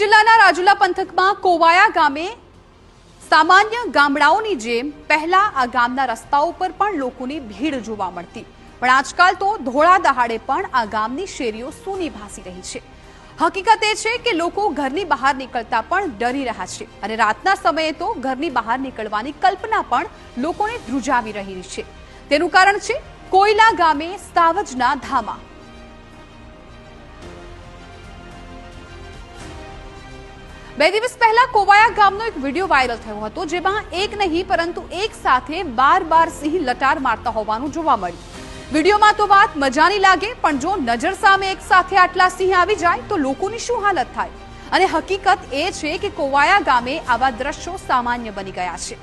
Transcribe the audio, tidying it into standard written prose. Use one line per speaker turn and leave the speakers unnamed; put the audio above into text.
જિલ્લાના રાજુલા પંથકમાં કોવાયા ગામે સામાન્ય ગામડાઓની જેમ પહેલા આ ગામના રસ્તાઓ પર પણ લોકોની ભીડ જોવા મળતી, પણ આજકાલ તો ધોળા દહાડે પણ આ ગામની શેરીઓ સૂની ભાસી રહી છે। હકીકત એ છે કે લોકો ઘરની બહાર નીકળતા પણ ડરી રહ્યા છે અને રાતના સમયે તો ઘરની બહાર નીકળવાની કલ્પના પણ લોકોને ધ્રુજાવી રહી છે। તેનું કારણ છે કોયલા ગામે સાવજના ધામા। બે દિવસ પહેલા કોવાયા ગામનો એક વિડીયો વાયરલ થયો હતો, જેમાં એક નહીં પરંતુ એક સાથે 12 સિંહ લટાર મારતા હોવાનું જોવા મળ્યું। વિડીયોમાં તો વાત મજાની લાગે, પણ જો નજર સામે એક સાથે આટલા સિંહ આવી જાય તો લોકોની શું હાલત થાય? અને હકીકત એ છે કે કોવાયા ગામે આવા દ્રશ્યો સામાન્ય બની ગયા છે।